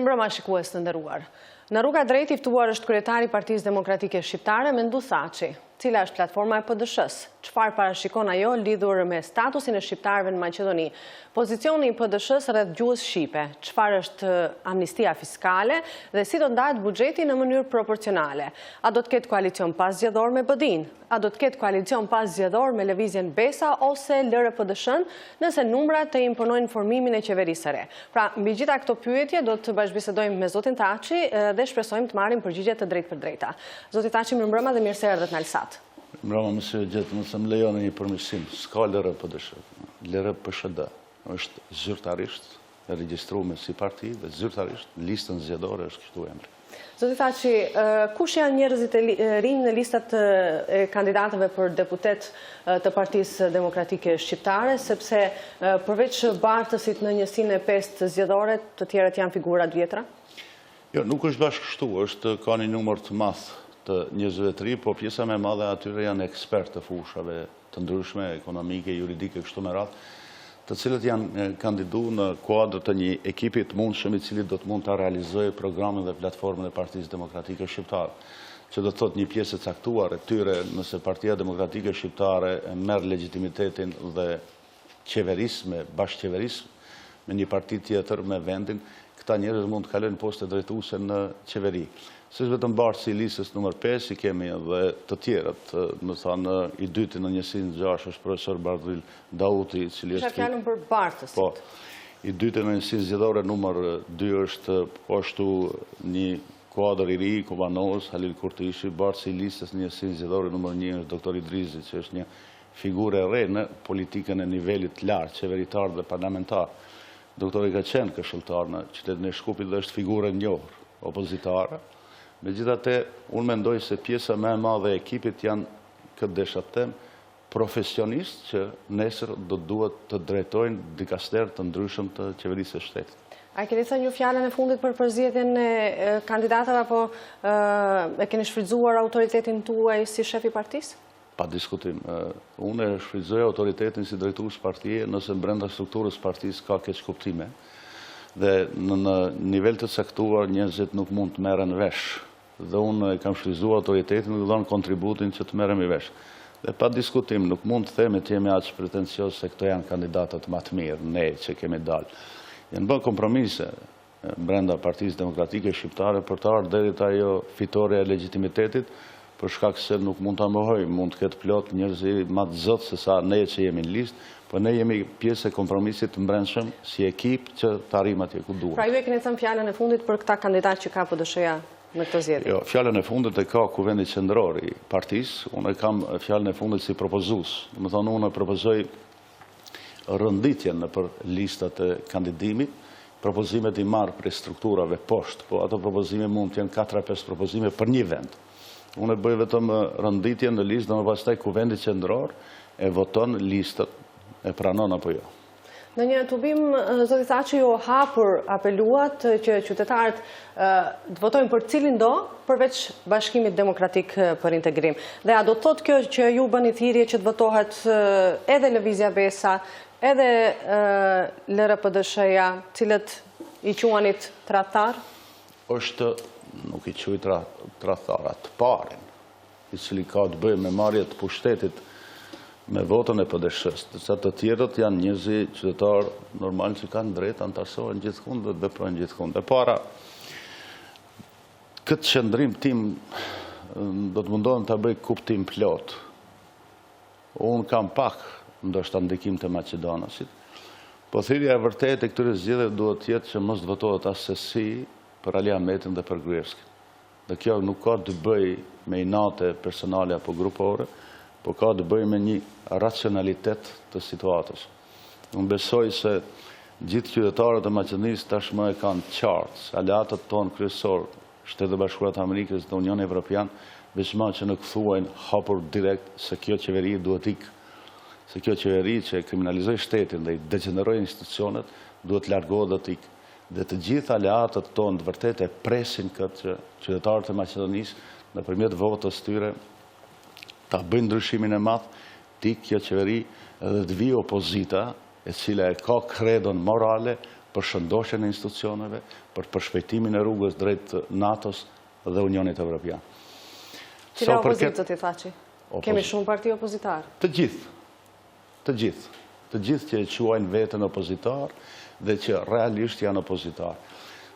Mirëmbrëma shikues të nderuar. Në rruga drejt i ftuar është kryetari i Partisë Demokratike Shqiptare Mendu Thaçi. Cila është platforma e PD-s-h? Çfarë parashikon ajo lidhur me statusin e shqiptarëve në Maqedoni? Pozicioni i PD-s-h rreth gjuhës shqipe? Çfarë është amnistia fiskale dhe si do ndahet buxheti në mënyrë proporcionale? A do të ketë koalicion paszgjedhor me BD-n? A do të ketë koalicion paszgjedhor me lëvizjen Besa ose LRPDSH-n nëse numrat të imponojnë formimin e qeverisë së re? Pra, mbi gjitha këto pyetje do të bashkëbisedojmë me zotin Thaçi dhe shpresojmë të marrim përgjigje të drejtë për drejta. Zoti Thaçi, mirëmbrëma dhe mirë se erdhët në Alsat. Mbrëma, mësë gjithë, mësë më lejoni një përmirësim, s'ka LRPDSH. LRPSHD është zyrtarisht e regjistruar si parti dhe zyrtarisht listën zgjedhore është kështu emri. Zoti Thaçi, kush janë njerëzit e rinj në listat e kandidatëve për deputet të Partisë Demokratike Shqiptare, sepse përveç Bartësit në njësinë e 5 zgjedhore, të tjerët janë figura të vjetra? Jo, nuk është bashkë kështu, ka një numër të madh të njerëzve të ri, po pjesa më e madhe atyre janë ekspertë të fushave të ndryshme, ekonomike, juridike, kështu me radhë, të cilët janë kandiduar në kuadër të një ekipi të mundshëm i cili do të mund ta realizojë programin dhe platformën e Partisë Demokratike Shqiptare. Që do të thotë një pjesë e caktuar e tyre, nëse Partia Demokratike Shqiptare merr legitimitetin dhe qeverisme, bashkëqeverisme me një parti tjetër me vendin, këta njerëz mund të kalojnë poste drejtuese në qeveri. Si vetëm Bartësi i listës numër 5, i kemi edhe të tjerët. Më thanë, i dyti në njësinë 6 është profesor Bardhil Dauti, i cili është... fjalën për Bartësit. Po, i dyti në njësinë zgjedhore numër 2 është ashtu një kuadër i ri, Kubanos, Halil Kurtishi. Bartësi i listës në njësinë zgjedhore numër 1 është doktor Idrizi, që është një figurë e re në politikën e nivelit lartë, qeveritar dhe parlamentar. Doktori ka qenë këshilltar në qytetin e Shkupit dhe është figurë e njohur, opozitare. Megjithatë, unë mendoj se pjesa më e madhe e ekipit janë, këtë desha të them, profesionistë që nesër do duhet të drejtojnë dikaster të ndryshëm të qeverisë së shtetit. A keni thënë një fjalën e fundit për përzgjedhjen e kandidatëve apo e keni shfrytzuar autoritetin tuaj si shef i partisë? Pa diskutim. Unë e shfrytëzoj autoritetin si drejtues partie nëse brenda strukturës partisë ka keq kuptime dhe në nivel të caktuar njerëzit nuk mund të merren vesh. Dhe unë kam shfrytëzuar autoritetin dhe dhënë kontributin që të merremi vesh. Dhe pa diskutim, nuk mund të themi të jemi aq pretencios se këto janë kandidatët më të mirë, ne që kemi dalë. Janë bërë kompromise brenda Partisë Demokratike Shqiptare për të ardhur deri te ajo fitoria e legitimitetit, për shkak se nuk mund ta mohojmë, mund të ketë plot njerëz më të zotë se sa ne që jemi në listë, po ne jemi pjesë e kompromisit të brendshëm si ekip që të arrijmë atje ku duhet. Pra ju e keni thënë fjalën e fundit për këta kandidatë që ka PD-s-ja në këtë zgjedhje? Jo, fjalën e fundit e ka Kuvendi Qendror i partisë, unë kam fjalën e fundit si propozues. Do të thonë, unë propozoj rënditjen nëpër listat e kandidimit, propozimet i marr për strukturave poshtë, po ato propozime mund të jenë 4-5 propozime për një vend. Unë e bëj vetëm rënditjen në listë, dhe më pastaj Kuvendi Qendror e voton listët, e pranon apo jo. Në një tubim, zoti Thaçi, ju hapur apeluat që qytetarët të votojnë për cilin do, përveç Bashkimit Demokratik për Integrim. Dhe a do të thotë kjo që ju bëni thirrje që të votohet edhe Lëvizja Besa, edhe LRPDSH-ja, cilët i quanit tradhtar? Është, nuk i quaj tradhtar, të parin, i cili ka të bëjë me marrje të pushtetit me votën e PD-s-h, sa të tjerët janë njerëz qytetar normal që kanë drejt antarësohen gjithkund dhe të veprojnë gjithkund. E para, këtë qëndrim tim do të mundohem ta bëj kuptim plot. Unë kam pak ndoshta ndikim të Maqedonasit, po thirrja e vërtetë e këtyre zgjedhjeve duhet të jetë që mos të votohet asesi për Ali Ahmetin dhe për Gruevskën. Dhe kjo nuk ka të bëjë me inate personale apo grupore, po ka të bëjë me një racionalitet të situatës. Unë besoj se gjithë qytetarët e Maqedonisë tashmë e kanë qartë se aleatët tonë kryesor, Shtetet e Bashkuara të Amerikës dhe Unioni Evropian, veçma që nuk thuajnë hapur direkt se kjo qeveri duhet ikë, se kjo qeveri që kriminalizoi shtetin dhe i degeneroi institucionet, duhet largohet dhe të ikë. Dhe të gjithë aleatët tonë të vërtet e presin këtë që qytetarët e Maqedonisë nëpërmjet votës tyre ta bëjnë ndryshimin e madh, të ikë kjo qeveri edhe të vijë opozita, e cila e ka kredon morale, për shëndoshjen e institucioneve, për përshpejtimin e rrugës drejt NATO-s dhe Unionit Evropian. Cila opozitë, zoti Thaçi? Kemi shumë parti opozitare? Të gjithë që e quajnë veten opozitar dhe që realisht janë opozitar.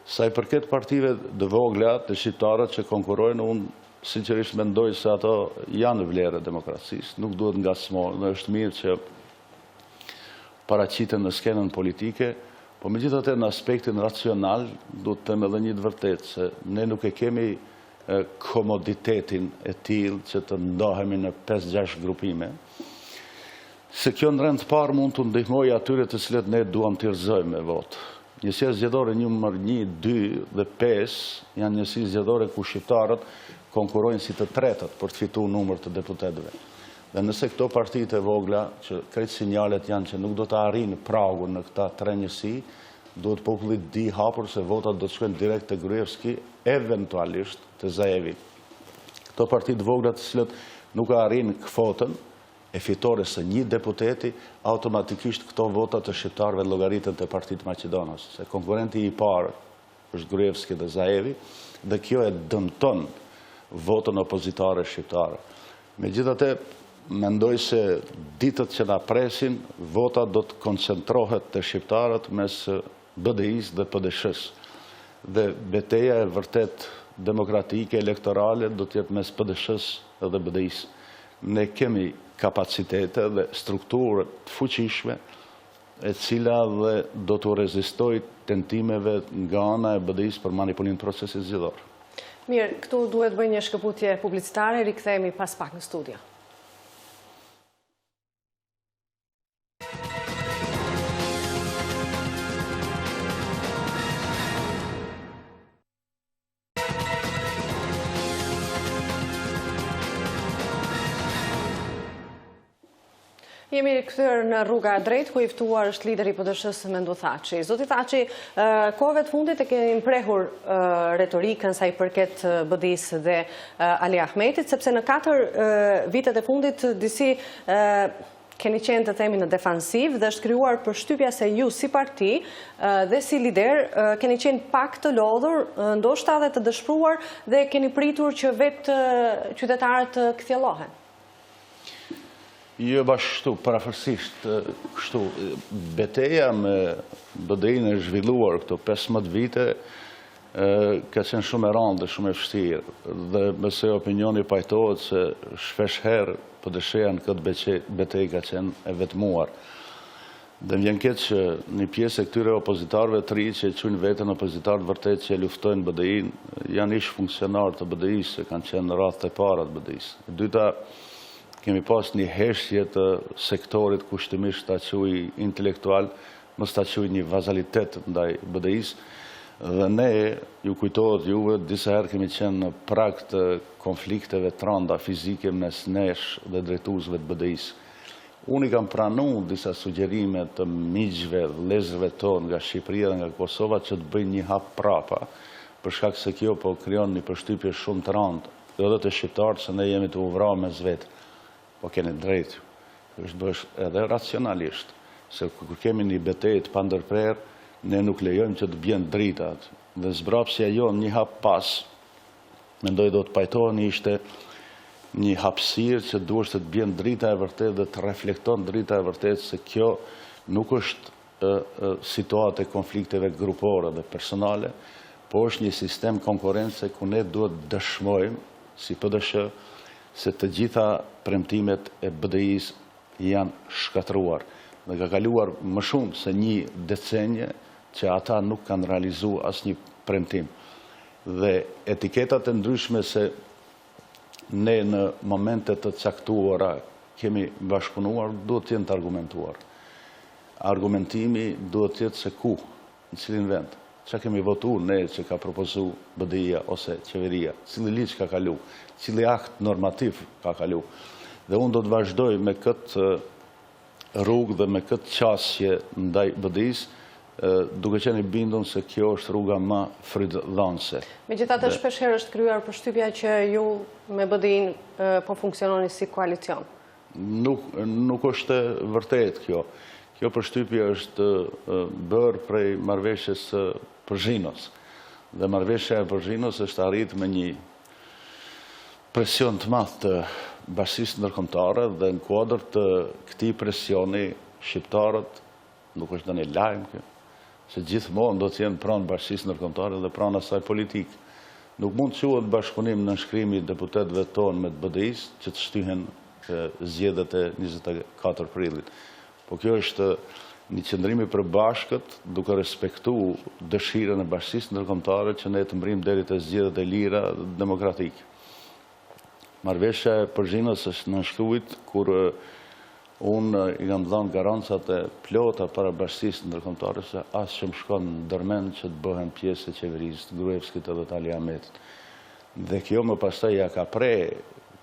Sa i përket partive të vogla të shqiptarët që konkurrojnë, unë sinqerisht mendoj se ato janë vlerë e demokracisë, nuk duhet ngacmohen, dhe është mirë që paraqiten në skenën politike, po megjithatë në aspektin racional duhet të them edhe një të vërtetë se ne nuk e kemi komoditetin e tillë që të ndahemi në 5-6 grupime, se kjo në rend parë mund të ndihmojë atyre të cilët ne duam të rrëzojmë me votë. Njësia zgjedhore numër 1, 2 dhe 5 janë njësi zgjedhore ku shqiptarët konkurrojnë si të tretët për të fituar numër të deputetëve. Dhe nëse këto partitë e vogla, që krejt sinjalet janë që nuk do të arrijnë pragun në këta 3 njësi, duhet populli di hapur se votat do të shkojnë direkt te Gruevski, eventualisht te Zaevi. Këto partitë vogla të cilët nuk arrijnë kvotën e fitores së 1 deputeti, automatikisht këto votat të shqiptarëve llogaritën te Partitë Maqedonas, se konkurrenti i parë është Gruevski dhe Zaevi, dhe kjo e dëmton votën opozitare shqiptare. Megjithatë, mendoj se ditët që na presin, vota do të koncentrohet te shqiptarët mes BDI-s dhe PDSH-s. Dhe betejë e vërtet demokratike elektorale do të jetë mes PDSH-s dhe BDI-s. Ne kemi kapacitete dhe strukturë të fuqishme e cila dhe do të rezistoj tentimeve nga ana e BDI-s për manipulim procesit zgjedhor. Mirë, këtu duhet bëj një shkëputje publicitare, rikthehemi pas pak në studio. Jemi kthyer në rruga e drejtë, ku i ftuar është lideri i PDSH-s Mendu Thaçi. Zoti Thaçi, kohëve të fundit e keni mprehur retorikën sa i përket BDI-s dhe Ali Ahmetit, sepse në 4 vitet e fundit disi keni qenë të themi në defansiv dhe është krijuar përshtypja se ju si parti dhe si lider keni qenë pak të lodhur, ndoshta edhe të dëshpëruar dhe keni pritur që vetë qytetarët të kthjellohen. Jo bashkështu, parafërsisht, kështu, beteja me BDI-n e zhvilluar këto 15 vite ka qenë shumë e rëndë dhe shumë e vështirë, dhe mëse opinioni pajtohet se shpesh herë PDSH-ja në këtë betejë ka qenë e vetmuar. Dhe vjen keq që një pjesë e këtyre opozitarëve të ri që quajnë veten opozitarë vërtet që luftojnë BDI-n, janë ish funksionar të BDI-s, që kanë qenë në radhët e para të BDI-s. E dyta, kemi pas një heshtje të sektorit kushtimisht ta quaj intelektual, mos ta quaj një vazalitet ndaj BDI-s, dhe ne, ju kujtohet juve, disa herë kemi qenë në prag të konflikteve të rënda fizike mes nesh dhe drejtuesve të BDI-s. Unë i kam pranuar disa sugjerime të miqve, vëllezërve tonë nga Shqipëria dhe nga Kosova që të bëjnë një hap prapa, për shkak se kjo po krijon një përshtypje shumë të rëndë, edhe të shqiptarët se ne jemi të uvrarë mes vetë. Po keni drejtë, është bësh edhe racionalisht, se kur kemi një betejë të pandërprer, ne nuk lejojmë që të bjen dritat. Dhe zbrapsja jonë një hap pas, mendoj do të pajtoheni ishte një hapësirë që duhet të bjen drita e vërtet dhe të reflekton drita e vërtet, se kjo nuk është situatë e konflikteve grupore dhe personale, po është një sistem konkurrence ku ne duhet dëshmojmë, si PDSH, se të gjitha premtimet e BDI-s janë shkatruar dhe ka kaluar më shumë se një decenje që ata nuk kanë realizuar asnjë premtim. Dhe etiketat e ndryshme se ne në momente të caktuara kemi bashkëpunuar duhet të jenë të argumentuar. Argumentimi duhet të jetë se ku, në cilin vend. Që kemi votuar ne që ka propozu BDI-ja ose qeveria, cili ligj ka kalu, cili akt normativ ka kalu. Dhe unë do të vazhdoj me këtë rrugë dhe me këtë qasje ndaj BDI-s, duke qenë i bindur se kjo është rruga më frydhënëse. Megjithatë shpesh herë është krijuar përshtypja që ju me BDI-n po funksiononi si koalicion. Nuk është vërtet kjo. Kjo përshtypje është bërë prej marrëveshjes së Përzhinos. Dhe marrëveshja e Përzhinos është arrit me një presion të madh të bashkisë ndërkombëtare dhe në kuadër të këtij presioni shqiptarët, nuk është ndonjë lajm kjo, se gjithmonë do të jenë pranë bashkisë ndërkombëtare dhe pranë asaj politikë. Nuk mund të quhet bashkëpunim në nënshkrimi i deputetëve tonë me të BDI-s që të shtyhen zgjedhjet e 24 prillit. Po kjo është një qëndrim i përbashkët duke respektuar dëshirën e bashkisë ndërkombëtare që ne të mbrim deri te zgjedhjet e lira demokratike. Marrëveshja e Përzhinos është nënshkruar kur unë i kam dhënë garancat e plota para bashkisë ndërkombëtare se asgjë më shkon në ndërmend që të bëhen pjesë e qeverisë të Gruevskit edhe të Ali Ahmetit. Dhe kjo më pastaj ja ka pre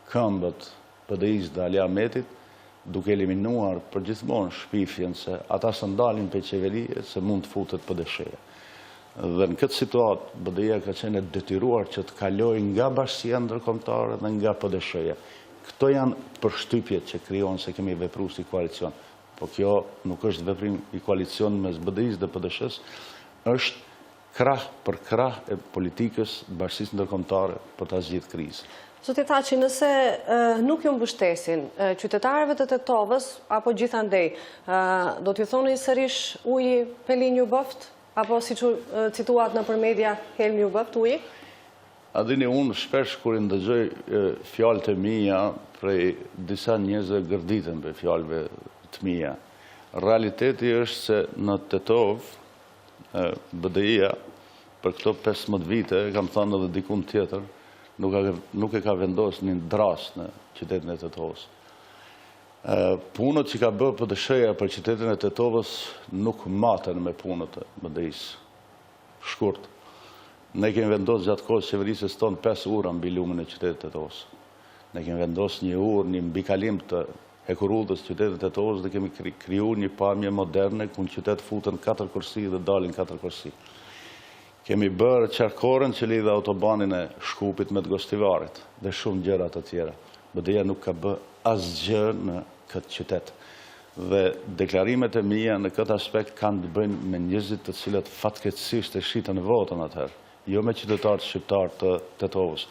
këmbët PD-s dhe Ali Ahmetit, duke eliminuar përgjithmonë shpifjen se ata së ndalin pe qeveri se mund të futet PD-shja. Dhe në këtë situatë, BDI-ja ka qenë e detyruar që të kalojë nga bashkia ndërkombëtare dhe nga PD-shja. Këto janë përshtypjet që krijohen se kemi vepruar si koalicion. Po kjo nuk është veprim i koalicion mes BDI-s dhe PD-shs, është krah për krah e politikës bashkisë ndërkombëtare për ta zgjidhur krizën. Zoti Thaçi, nëse nuk ju mbështesin qytetarëve të Tetovës apo gjithandej, do t'ju thoni sërish uji pelin ju bëft? Apo si që cituat në për media, helmi ju bëft uji? A dini, unë shpesh kur i ndëgjoj fjalët e mia prej disa njerëzve gërditen për fjalëve të mia. Realiteti është se në Tetovë, BDI-ja, për këto 15 vite, kam thënë edhe dikun tjetër, nuk e ka vendosur një dras në qytetin e Tetovës. Punët që ka bërë PD-shja për qytetin e Tetovës nuk maten me punët e BDI-s. Shkurt. Ne kemi vendosur gjatë kohës qeverisës tonë 5 ura mbi lumin e qytetit të Tetovës. Ne kemi vendosur një urë, një mbikalim të hekurudhës qytetit të Tetovës dhe kemi krijuar një pamje moderne ku në qytet futen 4 kursi dhe dalin 4 kursi. Kemi bërë qarkoren që lidhe autobanin e Shkupit me të Gostivarit dhe shumë gjëra të tjera. BDI-ja nuk ka bërë asgjë në këtë qytet. Dhe deklarimet e mia në këtë aspekt kanë të bëjnë me njerëzit të cilët fatkeqësisht e shitën votën atëherë, jo me qytetarët shqiptar të Tetovës.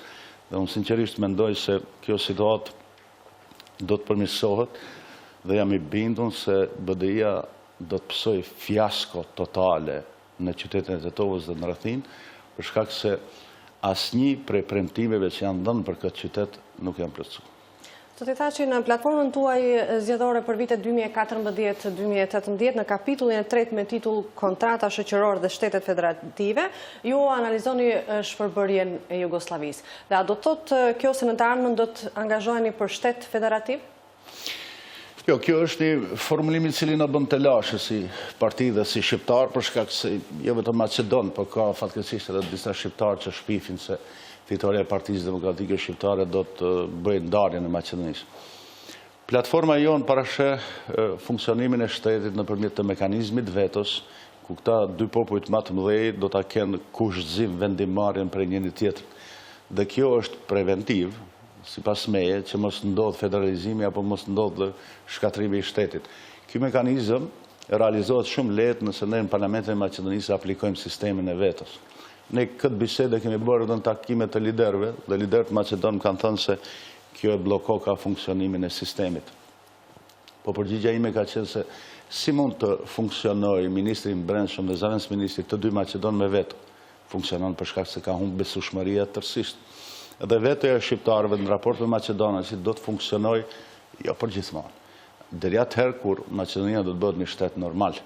Dhe unë sinqerisht mendoj se kjo situatë do të përmirësohet dhe jam i bindur se BDI-ja do të pësoj fiasko totale në qytetin e Tetovës dhe në rrethin, për shkak se asnjë prej premtimeve që janë dhënë për këtë qytet nuk janë plotësuar. Zoti Thaçi, në platformën tuaj zgjedhore për vitet 2014-2018 në kapitullin e 3 me titull Kontrata shoqërore dhe shtetet federative, ju analizoni shpërbërjen e Jugosllavisë. Dhe a do të thotë kjo se në të ardhmen do të angazhoheni për shtet federativ? Jo, kjo është një formulim i cili na bën të lashë si parti dhe si shqiptar, për shkak se jo vetëm Macedon, por ka fatkeqësisht edhe disa shqiptarë që shpifin se fitoria e Partisë Demokratike Shqiptare do të bëjë ndarjen e Maqedonisë. Platforma jonë parasheh funksionimin e shtetit nëpërmjet të mekanizmit vetos, ku këta dy popujt më të mëdhenj do ta kenë kushtëzim vendimarrjen prej njëri tjetrit. Dhe kjo është preventiv, sipas meje, që mos ndodh federalizimi apo mos ndodh shkatrimi i shtetit. Ky mekanizëm realizohet shumë lehtë nëse ne në Parlamentin e Maqedonisë aplikojmë sistemin e vetos. Ne këtë bisedë kemi bërë edhe në takime të liderëve, dhe liderët Macedon kanë thënë se kjo e bllokoka funksionimin e sistemit. Po përgjigjja ime ka qenë se si mund të funksionojë ministri i brendshëm dhe zëvendës ministri të dy Macedon me veto? Funksionon për shkak se ka humbur besueshmëria tërësisht. Edhe vetoja e shqiptarëve në raport me Maqedonin si do të funksionojë jo përgjithmonë. Deri atëherë kur Maqedonia do të bëhet një shtet normal,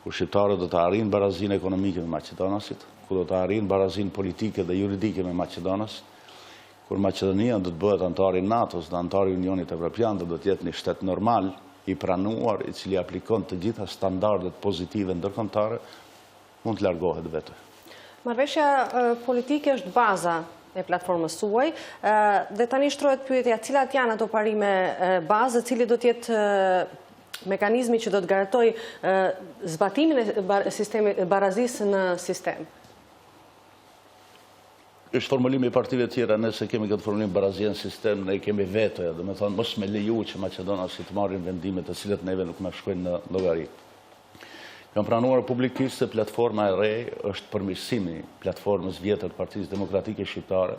kur shqiptarët do të arrijnë barazinë ekonomike me Maqedonasit, kur do të arrijnë barazinë politike dhe juridike me Maqedonasit, kur Maqedonia do të bëhet antari i NATO-s dhe antari i Unionit Evropian, do të jetë një shtet normal i pranuar, i cili aplikon të gjitha standardet pozitive ndërkombëtare, mund të largohet vetë. Marrëveshja politike është baza e platformës suaj, dhe tani shtrohet pyetja cilat janë ato parime bazë, cili do të jetë mekanizmi që do të garantoj zbatimin e barazisë në sistem. Është formulimi i partive tjera, nëse kemi këtë formulim barazia në sistem, ne kemi vetoja, dhe me thonë mos me leju që Maqedonasi të marrin vendime të cilat neve nuk na shkojnë në llogari. Kam pranuar publikisht se platforma e re është përmirësimi platformës vjetër të Partisë Demokratike Shqiptare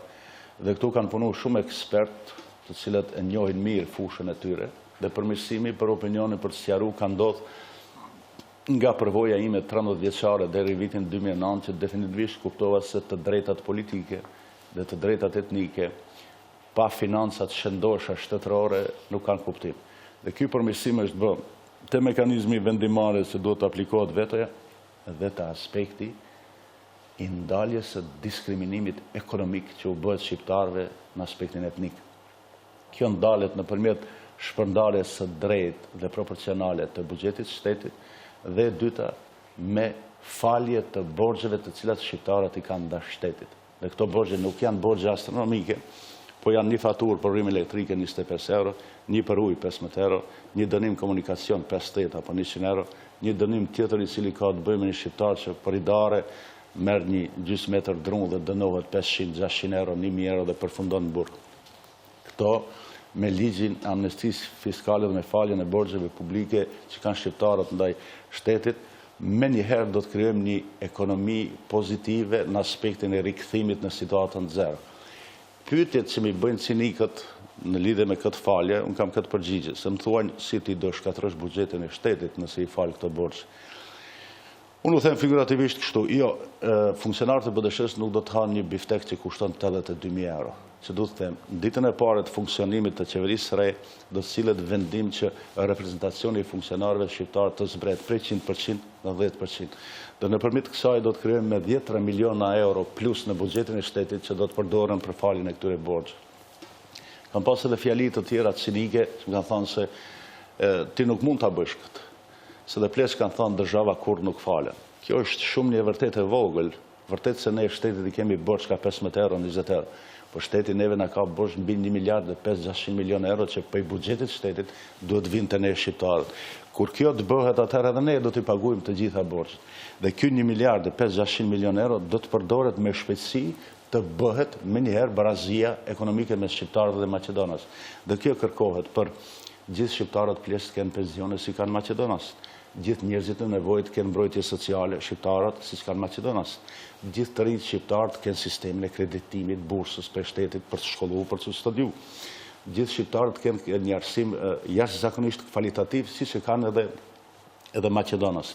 dhe këtu kanë punu shumë ekspert të cilët e njohin mirë fushën e tyre dhe përmirësimi për opinionin për të sqaruar ka ndodhur nga përvoja ime 13 vjeçare deri vitin 2009 që definitivisht kuptova se të drejtat politike dhe të drejtat etnike pa financat shëndosha shtetërore nuk kanë kuptim. Dhe ky përmirësim është bërë te mekanizmi vendimare se duhet të aplikohet vetoja dhe të aspekti i ndaljes së diskriminimit ekonomik që u bëhet shqiptarëve në aspektin etnik. Kjo ndalet nëpërmjet shpërndarjes së drejtë dhe proporcionale të buxhetit shtetit dhe dyta me falje të borxheve të cilat shqiptarët i kanë ndaj shtetit. Dhe këto borxhe nuk janë borxhe astronomike, po janë një faturë për rrymë elektrike 25 euro, një për ujë 15 euro, një dënim komunikacion 50 apo 100 euro, një dënim tjetër i cili ka të bëjë me një shqiptar që për idare merr një gjysmë metër drunë dhe dënohet 500-600 euro, 1000 euro dhe përfundon në burg. Këto me ligjin amnestisë fiskale dhe me faljen e borxheve publike që kanë shqiptarët ndaj shtetit, me njëherë do të krijojmë një ekonomi pozitive në aspektin e rikthimit në situatën zero. Pyetjet që mi bëjnë cinikët në lidhje me këtë falje, unë kam këtë përgjigje, se më thuajnë si ti do shkatërrosh buxhetin e shtetit nëse i fal këto borxhe. Unë u them figurativisht kështu, jo, funksionarët e BDSH nuk do të hanë një biftek që kushton 82.000 euro. Që du të them, në ditën e parë të funksionimit të qeverisë re, do të cilët vendim që reprezentacioni i funksionarëve shqiptarë të zbret prej 100% në 10%. Dhe nëpërmjet kësaj do të krijojmë me 10 miliona euro plus në buxhetin e shtetit që do të përdoren për faljen e këtyre borxheve. Kam pas edhe fjali të tjera cinike që më kanë thënë se ti nuk mund ta bësh këtë. Se dhe pleç kanë thënë država kur nuk falen. Kjo është shumë një vërtet e vogël, vërtet se ne shtetit i kemi borxh ka 15 euro, 20 euro. Po shteti neve na ka borxh mbi 1 miliard dhe 500-600 milion euro që për buxhetit shtetit duhet vinë të ne shqiptarët. Kur kjo të bëhet atëherë edhe ne do t'i paguajmë të gjitha borxhet. Dhe ky 1 miliard dhe 500-600 milion euro do të përdoret me shpejtësi të bëhet me njëherë barazia ekonomike me shqiptarët dhe Maqedonas. Dhe kjo kërkohet për gjithë shqiptarët pjesë të kenë pensione si kanë Maqedonas. Gjithë njerëzit në nevojë të kenë mbrojtje sociale shqiptarët siç kanë Maqedonas. Gjithë të rinjt shqiptarët kenë sistemin e kreditimit, bursës për shtetit për të shkolluar, për të studiuar. Gjithë shqiptarët kenë një arsim jashtëzakonisht kvalitativ siç e kanë edhe Maqedonas.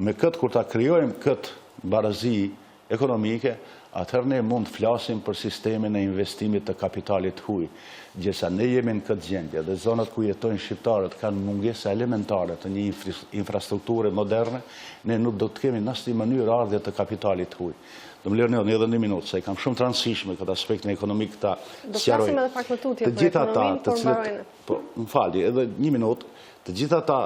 Me këtë kur ta krijojmë këtë barazi ekonomike, atëherë ne mund të flasim për sistemin e investimit të kapitalit huj. Gjesa ne jemi në këtë gjendje dhe zonat ku jetojnë shqiptarët kanë mungesa elementare të një infrastrukture moderne, ne nuk do të kemi në asnjë mënyrë ardhje të kapitalit huj. Do më lërni edhe një minutë, se i kam shumë të rëndësishme këtë aspektin ekonomik ta sqaroj. Do flasim edhe pak më tutje për ekonominë, por mbarojnë. Po, më falni, edhe një minutë, të gjithë ata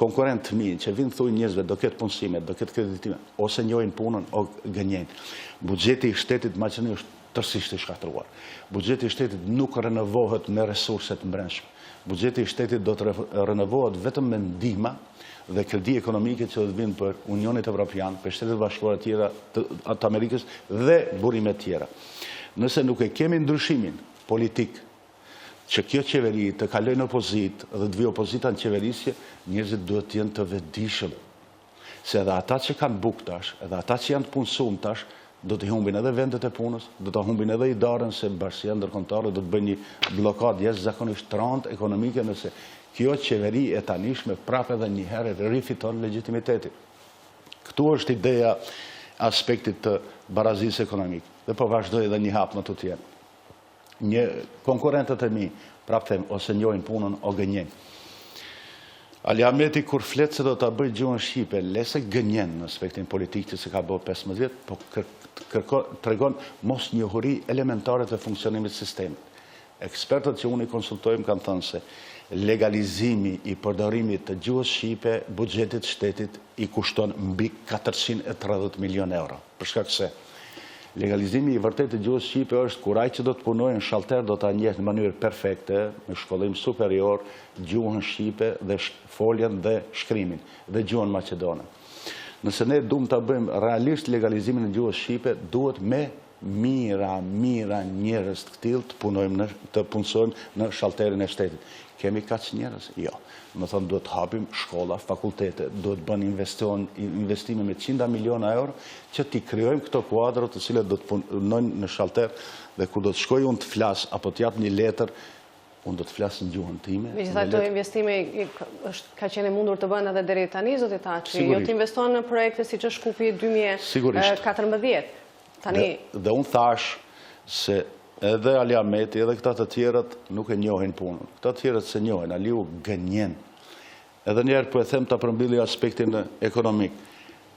konkurrentë të mi që vinë thuj njerëzve do ketë punësime, do ketë kreditime, ose njohin punën o gënjejnë. Buxheti i shtetit Maqedoni është tërësisht i shkatëruar. Buxheti i shtetit nuk renovohet me resurset brendshme. Buxheti i shtetit do të renovohet vetëm me ndihma dhe kredi ekonomike që do të vinë për Unionit Evropian, për Shtetet Bashkuara tjera të Amerikës dhe burime tjera. Nëse nuk e kemi ndryshimin politik që kjo qeveri të kalojë në opozitë dhe të vijë opozita në qeverisje, njerëzit duhet të jenë të vetëdijshëm. Se edhe ata që kanë bukë tash, edhe ata që janë të punësuar tash, do të humbin edhe vendet e punës, do të humbin edhe idarën se bashkia ndërkombëtare do të bëjë një blokadë jashtëzakonisht të rëndë ekonomike nëse kjo qeveri e tanishme prapë edhe një herë rifiton legitimitetin. Këtu është ideja aspektit të barazisë ekonomike. Dhe po vazhdoj edhe një hap më të tjerë. Një konkurrentët e mi, prapë them, ose njohin punën o gënjejnë. Ali Ahmeti kur fletë se do të bëjë gjuhën shqipe, lese gënjen në aspektin politik që se ka bërë 15, po tregon mos njohuri elementare të funksionimit sistemit. Ekspertët që unë i konsultojmë kanë thënë se legalizimi i përdorimit të gjuhës shqipe buxhetit shtetit i kushton mbi 430 milion euro. Për shkak se legalizimi i vërtet të gjuhës shqipe është kur ai që do të punojë në shalter do ta njeh në mënyrë perfekte, me shkollim superior, gjuhën shqipe dhe foljen dhe shkrimin dhe gjuhën maqedone. Nëse ne duam ta bëjmë realisht legalizimin e gjuhës shqipe, duhet me mira njerëz të tillë të punsojmë në shalterin e shtetit. Kemi kaq njerëz? Jo. Më thonë, duhet hapim shkolla, fakultete, duhet bën investime me 100 miliona euro që t'i krijojmë këto kuadra të cilët do të punojnë në shalter, dhe kur do të shkoj unë të flas apo të jap një letër, unë do të flas në gjuhën time. Megjithatë, këto investime ka qenë mundur të bëhen edhe deri tani, zoti Taçi. Jo të investon në projekte siç është Kupi 2014. Tani dhe unë thash se edhe Ali Ahmeti, edhe këta të tjerët nuk e njohin punën. Këta të tjerët se njohin, Aliu gënjen. Edhe njerë po e them të përmbylli aspektin ekonomik.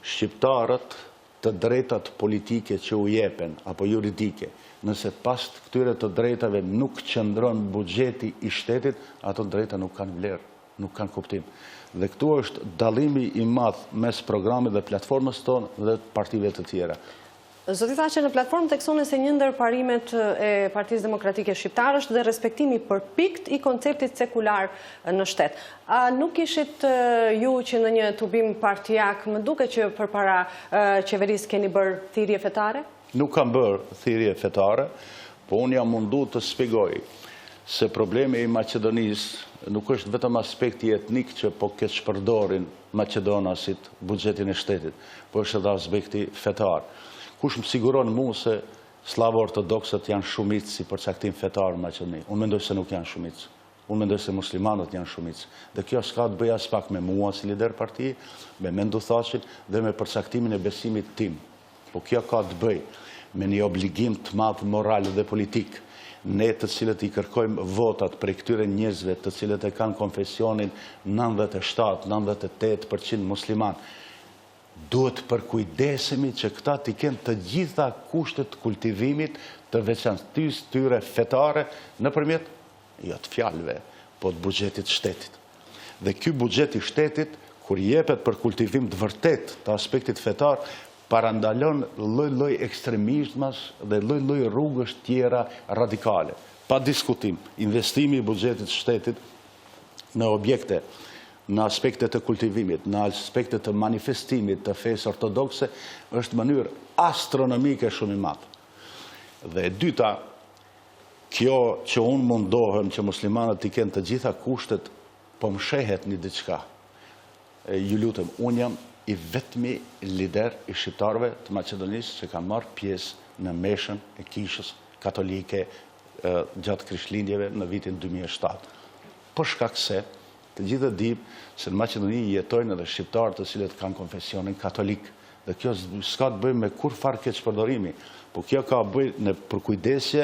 Shqiptarët të drejtat politike që u jepen, apo juridike, nëse pas këtyre të drejtave nuk qëndron buxheti i shtetit, ato drejta nuk kanë vlerë, nuk kanë kuptim. Dhe këtu është dallimi i madh mes programit dhe platformës tonë dhe partive të tjera. Zoti Taçi, në platformë theksoni se një ndër parimet e Partisë Demokratike Shqiptare është dhe respektimi përpikt i konceptit sekular në shtet. A nuk ishit ju që në një tubim partijak, më duket që përpara qeverisë keni bërë thirrje fetare? Nuk kam bërë thirrje fetare, po unë jam mundu të shpjegoj se problemi i Maqedonisë nuk është vetëm aspekti etnik që po keq përdorin maqedonasit buxhetin e shtetit, po është edhe aspekti fetar. Kush më siguron mu se slavë ortodoksët janë shumicë si përcaktim fetar në Maqedoni? Unë mendoj se nuk janë shumicë. Unë mendoj se muslimanët janë shumicë. Dhe kjo s'ka të bëj as pak me mua si lider partiji, me Mendu Thaçin dhe me përcaktimin e besimit tim. Po kjo ka të bëj me një obligim të madh moral dhe politik. Ne të cilët i kërkojmë votat për këtyre njerëzve të cilët e kanë konfesionin 97-98% musliman, duhet përkujdesemi që këta t'i kenë të gjitha kushtet kultivimit të veçantës tyre fetare nëpërmjet jo të fjalëve, po të buxhetit shtetit. Dhe ky buxhet i shtetit, kur jepet për kultivim të vërtet të aspektit fetar, parandalon lloj-lloj ekstremizmash dhe lloj-lloj rrugësh tjera radikale. Pa diskutim, investimi i buxhetit shtetit në objekte, në aspektet të kultivimit, në aspektet të manifestimit të fesë ortodokse, është mënyrë astronomike shumë i madh. Dhe e dyta, kjo që unë mundohem që muslimanët i kenë të gjitha kushtet, po më shehet një diçka. Ju lutem, unë jam i vetmi lider i shqiptarëve të Maqedonisë që ka marrë pjesë në meshën e kishës katolike gjatë Krishtlindjeve në vitin 2007. Për shkak se të gjithë dim se në Maqedoni jetojnë edhe shqiptarë të cilët kanë konfesionin katolik. Dhe kjo s'ka të bëjë me kur farë keqpërdorimi, po kjo ka bëjë në përkujdesje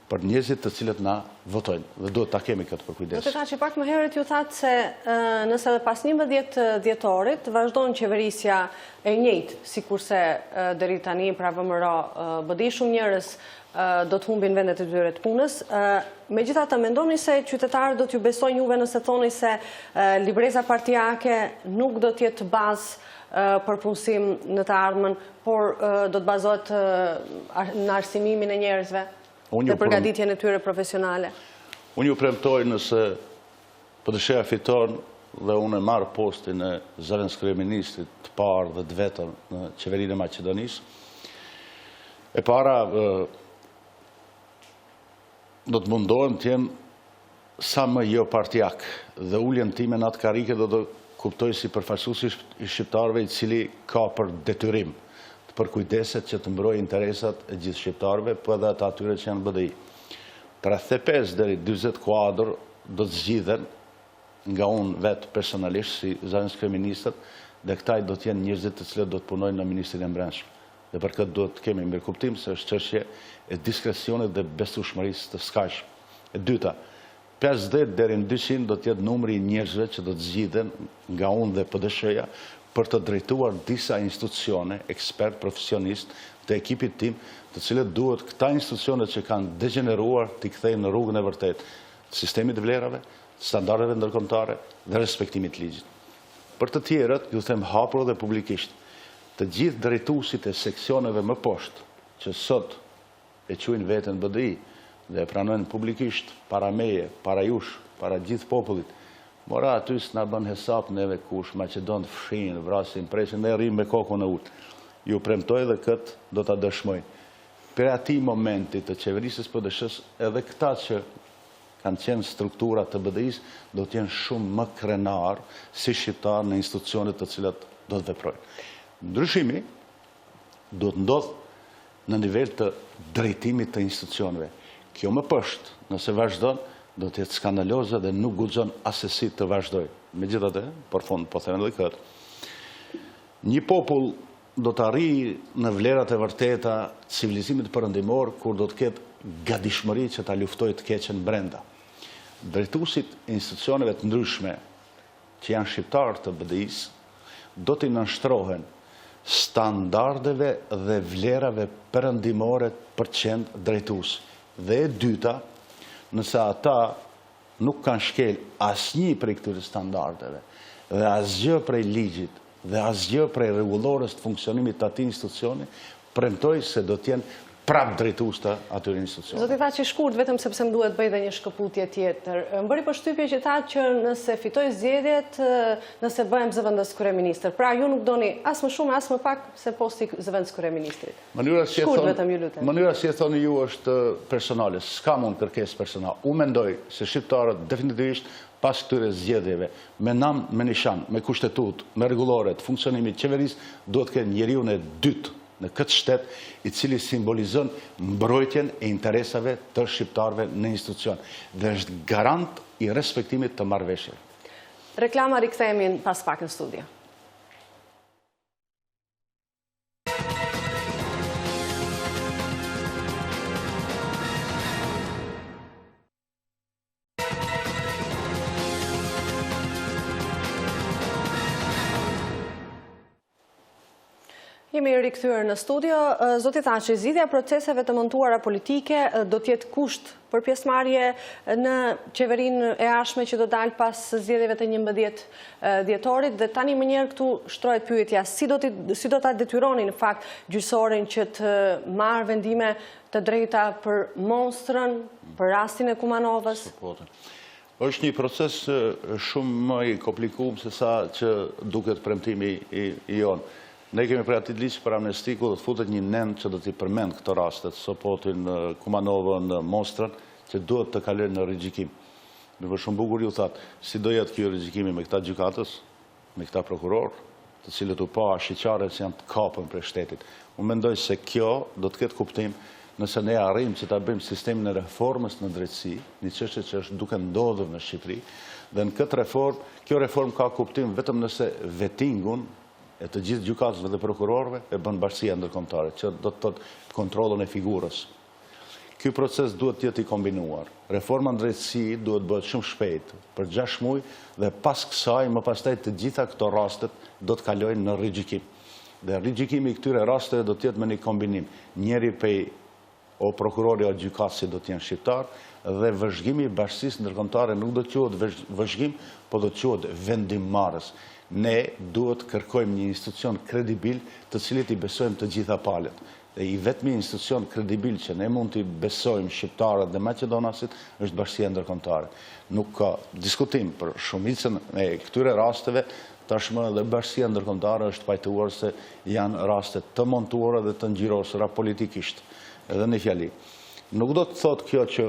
për njerëzit të cilët na votojnë. Dhe duhet ta kemi këtë përkujdesje. Zoti Taçi, pak më herët ju thatë se nëse edhe pas 11 dhjetorit vazhdon qeverisja e njëjtë, sikurse deri tani pra VMRO BDI shumë njerëz do të humbin vendet e tyre të punës. Megjithatë, mendoni se qytetarët do t'ju besojnë juve nëse thoni se libreza partijake nuk do t'jetë bazë për punësim në të ardhmen, por do të bazohet në arsimimin e njerëzve dhe përgatitjen e tyre profesionale? Unë ju premtoj nëse PDSH-ja fiton dhe unë e marr postin e zëvendës kryeministrit të parë dhe të vetëm në qeverinë e Maqedonisë, e para do të mundohem të jem sa më jo partijak dhe uljen time në atë karike do të kuptoj si përfaqësues i shqiptarëve i cili ka për detyrim të përkujdeset që të mbrojë interesat e gjithë shqiptarëve, po edhe ata atyre që janë BDI. Rreth 5 deri 40 kuadër do të zgjidhen nga unë vetë personalisht si zëvendës kryeministër, dhe këtaj do të jenë njerëzit të cilët do të punojnë në Ministrinë e Brendshme. Dhe për këtë duhet të kemi mirëkuptim se është çështje e diskrecionit dhe besueshmërisë të skajshme. E dyta, 50 deri në 200 do të jetë numri i njerëzve që do të zgjidhen nga unë dhe PDSH-ja për të drejtuar disa institucione, ekspert, profesionist të ekipit tim, të cilët duhet këta institucione që kanë degeneruar t'i kthejmë në rrugën e vërtetë të sistemit të vlerave, standardeve ndërkombëtare dhe respektimit të ligjit. Për të tjerët, ju them hapur dhe publikisht, të gjithë drejtuesit e seksioneve më poshtë, që sot e quajnë veten BDI dhe e pranojnë publikisht para meje, para jush, para gjithë popullit, mora aty s'na bën hesap neve kush Maqedon fshin, vrasin, presin dhe rrim me kokën e ulët. Ju premtoj dhe këtë do ta dëshmoj. për ati momentit të qeverisës PDSH-s, edhe këta që kanë qenë struktura të BDI-s, do t'jenë shumë më krenar si shqiptar në institucionet të cilat do të veprojnë. Ndryshimi do të ndodhë në nivel të drejtimit të institucioneve. Kjo më poshtë, nëse vazhdon, do të jetë skandaloze dhe nuk guxon asesi të vazhdoj. Megjithatë, për fund po them edhe këtë. Një popull do të arrijë në vlerat e vërteta civilizimit perëndimor kur do të ketë gatishmëri që ta luftojë të keqen brenda. Drejtuesit e institucioneve të ndryshme që janë shqiptarë të BDI-s do të nënshtrohen standardeve dhe vlerave perëndimore për qenë drejtues. Dhe e dyta, nëse ata nuk kanë shkel asnjë prej këtyre standardeve dhe asgjë prej ligjit dhe asgjë prej rregullores të funksionimit të atij institucioni, premtoj se do të jenë prap drejtues të atyre institucione. Zoti tha që shkurt vetëm sepse më duhet bëj dhe një shkëputje tjetër. Më bëri përshtypje që tha që nëse fitoj zgjedhjet, nëse bëhem zëvendës kryeministër. Pra ju nuk doni as më shumë as më pak se posti zëvendës kryeministrit. Shkurt vetëm ju lutem. Mënyra si e thoni ju është personale, s'ka mund kërkesë personale. Unë mendoj se shqiptarët definitivisht pas këtyre zgjedhjeve, me nam, me nishan, me kushtetut, me rregullore të funksionimit qeverisë, duhet të kenë njeriun e dytë në këtë shtet, i cili simbolizon mbrojtjen e interesave të shqiptarëve në institucion dhe është garant i respektimit të marrëveshjeve. Reklama, rikthehemi pas pak në studio. Jemi rikthyer në studio. Zoti Thaçi, zgjidhja e proceseve të montuara politike do të jetë kusht për pjesëmarrje në qeverinë e ardhshme që do dalë pas zgjedhjeve të 11 dhjetorit dhe tani më njëherë këtu shtrohet pyetja, si do ta detyroni në fakt gjyqësorin që të marrë vendime të drejta për monstrën, për rastin e Kumanovës? Është një proces shumë më i komplikuar se sa që duket premtimi i jonë. Ne kemi për atit liqë për amnesti ku do të futet një nend që do t'i përmend këto rastet, Sopotin, Kumanovën, Monstrën, që duhet të kalojnë në rigjikim. Në për shumë bukur ju thatë, si do jetë kjo rigjikimi me këta gjykatës, me këta prokuror, të cilët u pa shqyqare që janë të kapën për shtetit. Unë mendoj se kjo do të ketë kuptim nëse ne arrim që ta bëjmë sistemin e reformës në drejtësi, një çështje që është duke ndodhur në Shqipëri, dhe në këtë reformë, kjo reformë ka kuptim vetëm nëse vettingun e të gjithë gjykatësve dhe prokurorëve e bën bashkësia ndërkombëtare, që do të thotë kontrollin e figurës. Ky proces duhet të jetë i kombinuar. Reforma në drejtësi duhet bëhet shumë shpejt, për 6 muaj, dhe pas kësaj, më pastaj të gjitha këto rastet do të kalojnë në rigjikim. Dhe rigjikimi i këtyre rasteve do të jetë me një kombinim. Njëri prej o prokurori o gjykatësi do të jenë shqiptar, dhe vëzhgimi i bashkësisë ndërkombëtare nuk do të quhet vëzhgim, po do të quhet vendimmarrës. Ne duhet kërkojmë një institucion kredibil të cilit i besojmë të gjitha palët. Dhe i vetmi institucion kredibil që ne mund t'i besojmë shqiptarët dhe maqedonasit është bashkësia ndërkombëtare. Nuk ka diskutim për shumicën e këtyre rasteve, tashmë edhe bashkësia ndërkombëtare është pajtuar se janë raste të montuara dhe të ngjyrosura politikisht. Edhe në fjali. Nuk do të thotë kjo që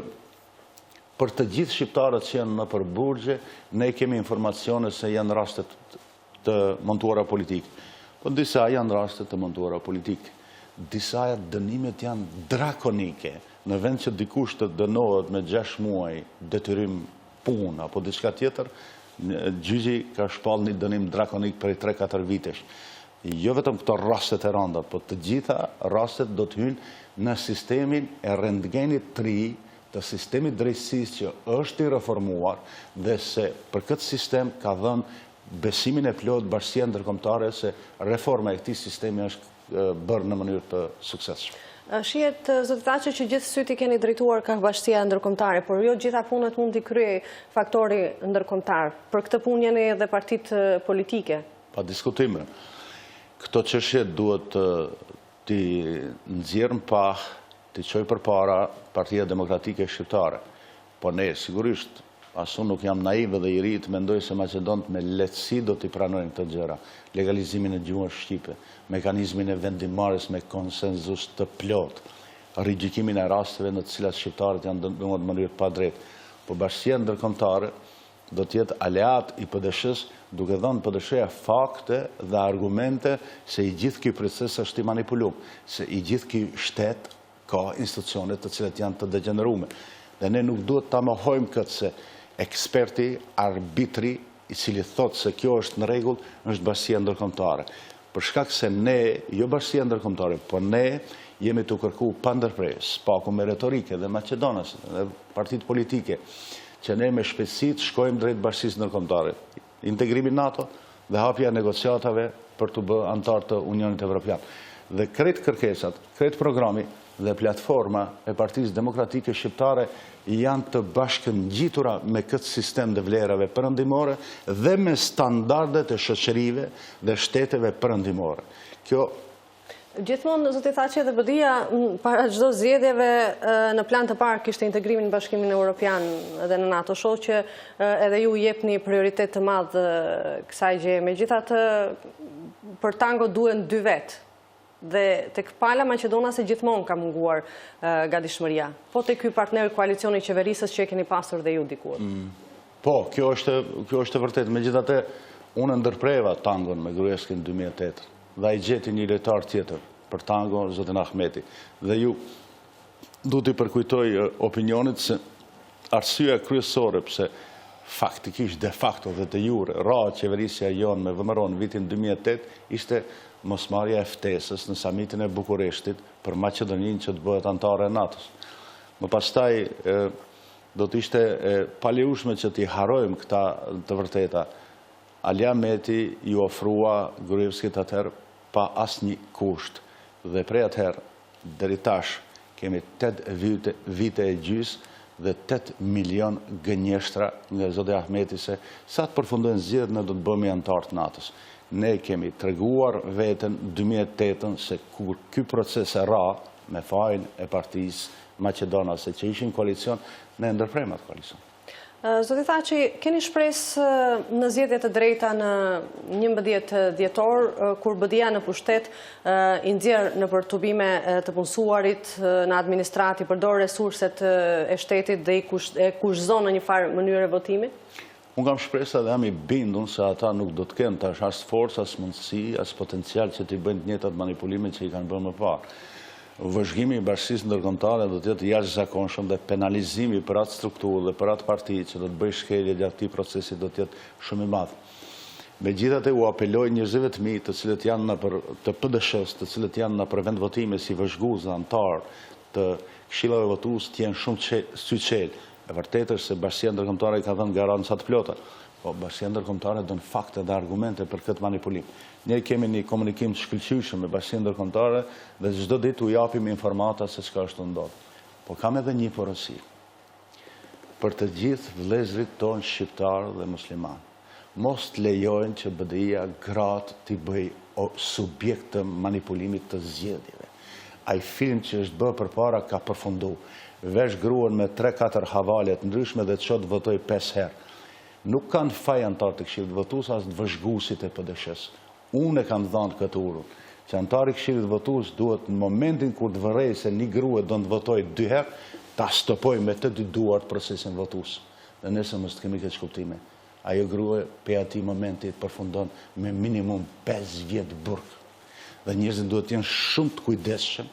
për të gjithë shqiptarët që janë në përburgje, ne kemi informacione se janë rastet të montuara politike. Po disa janë rastet të montuara politike. Disa dënimet janë drakonike. Në vend që dikush të dënohet me 6 muaj detyrim punë apo diçka tjetër, gjyqi ka shpall një dënim drakonik për 3-4 vitesh. Jo vetëm këto rastet e rënda, po të gjitha rastet do të hyjnë në sistemin e rentgenit të ri të sistemit drejtësisë që është i reformuar dhe se për këtë sistem ka dhënë besimin e plot bashkësia ndërkombëtare se reforma e këtij sistemi është bërë në mënyrë të suksesshme. Shihet, zoti Thaçi, që gjithë syt i keni drejtuar ka bashkësia ndërkombëtare, por jo gjitha punët mund t'i kryej faktori ndërkombëtar. Për këtë punë jeni edhe partitë politike. Pa diskutim. Këto çështje duhet t'i nxjerrëm pa t'i çojë përpara Partia Demokratike Shqiptare. Po ne sigurisht asun nuk jam naiv dhe i ri të mendoj se maqedonët me lehtësi do t'i pranojnë këtë gjëra. Legalizimin e gjuhës shqipe, mekanizmin e vendimmarrjes me konsenzus të plot. rigjikimin e rasteve në të cilat shqiptarët janë dënuar në mënyrë pa drejtë. Po bashkia ndërkombëtare do të jetë aleat i PDSH-s, duke dhënë PDSH-ja fakte dhe argumente se i gjithë ky proces është i manipuluar, se i gjithë ky shtet ka institucione të cilat janë të degeneruar. Dhe ne nuk duhet ta mohojmë këtë se eksperti, arbitri, i cili thotë se kjo është në rregull, është bashkia ndërkombëtare. Për shkak se ne, jo bashkia ndërkombëtare, por ne jemi të kërku pa ndërpres, paku me retorike dhe Maqedonas, dhe partitë politike, që ne me shpejtësi shkojmë drejt bashkisë ndërkombëtare. Integrimi NATO dhe hapja negociatave për të bërë antar të Unionit Evropian. Dhe krejt kërkesat, krejt programi dhe platforma e Partisë Demokratike Shqiptare janë të bashkëngjitura me këtë sistem dhe vlerave perëndimore dhe me standardet e shoqërive dhe shteteve perëndimore. Kjo Gjithmonë, zoti Thaçi, dhe BDI-ja para çdo zgjedhjeve në plan të parë kishte integrimin në Bashkimin Evropian dhe në NATO. Shoh që edhe ju jepni prioritet të madh kësaj gjëje. Megjithatë, për tango duhen dy vet. Dhe tek pala maqedonase gjithmonë ka munguar gatishmëria. Po tek ky partner koalicioni i qeverisës që e keni pasur dhe ju dikur. Po, kjo është e vërtetë. Megjithatë, unë ndërpreva tangon me Gruevskën 2008. Dhe i gjeti një lojtar tjetër për tango, zotin Ahmeti. Dhe ju du t'i përkujtoj opinionit se arsyeja kryesore pse faktikisht, de facto dhe të jure, ra qeverisja jonë me vëmëron vitin 2008, ishte mosmarrja e ftesës në samitin e Bukureshtit për Maqedoninë që të bëhet antare e NATO-s. Më pastaj do t'ishte palejueshme që t'i harojmë këta të vërteta. Ali Ahmeti ju ofrua Gruevskit atëherë pa asnjë kusht. Dhe prej atëherë deri tash kemi 8 vite e gjys dhe 8 milion gënjeshtra nga zoti Ahmeti se sa të përfundojnë zgjedhjet ne do të bëhemi antar të NATO-s. Ne kemi treguar veten 2008 se kur ky proces e ra me fajin e partisë Maqedonase që ishin koalicion, ne ndërprejmë atë koalicion. Zoti Thaçi, keni shpresë në zgjedhje të drejta në 11 dhjetor, kur BDI-ja në pushtet i nxjerr nëpër tubime të punësuarit në administratë, i përdor resurset e shtetit dhe e kushzon në një farë mënyrë votimi? Unë kam shpresë dhe jam i bindur se ata nuk do të kenë tash as forcë, as mundësi, as potencial që t'i bëjnë të njëjtat manipulime që i kanë bërë më parë. Vëzhgimi i bashkisë ndërkombëtare do të jetë jashtëzakonshëm dhe penalizimi për atë strukturë dhe për atë parti që do të bëjë shkelje gjatë këtij procesi do të jetë shumë i madh. Megjithatë u apeloj njerëzve të mi të cilët janë nëpër të PDSH-s, të cilët janë nëpër vendvotime si vëzhgues dhe antar të këshillave votues të jenë shumë syçel. E vërtetë është se bashkia ndërkombëtare ka dhënë garanca të plota, po bashkia ndërkombëtare don fakte dhe argumente për këtë manipulim. Ne kemi një komunikim të shkëlqyeshëm me bashkinë ndërkombëtare dhe çdo ditë u japim informata se çka është ndodhur. Po kam edhe një porosi. Për të gjithë vëllezërit tonë shqiptar dhe musliman, mos të lejojnë që BDI-ja gratë t'i bëj subjekt të manipulimit të zgjedhjeve. Ai film që është bërë përpara ka përfunduar. Vesh gruan me 3-4 havale të ndryshme dhe të çot votoj 5 herë. Nuk kanë faj antar të këshillit votues as të vëzhguesit e PDSH-s. Unë e kam dhënë këtë urën, që antari i këshillit votues duhet në momentin kur të vërrej se një grua do të votojë 2 herë, ta stopoj me të dy duart procesin votues. Dhe nëse mos kemi këtë kuptime, ajo grua pe atij momenti përfundon me minimum 5 vjet burg. Dhe njerëzit duhet të jenë shumë të kujdesshëm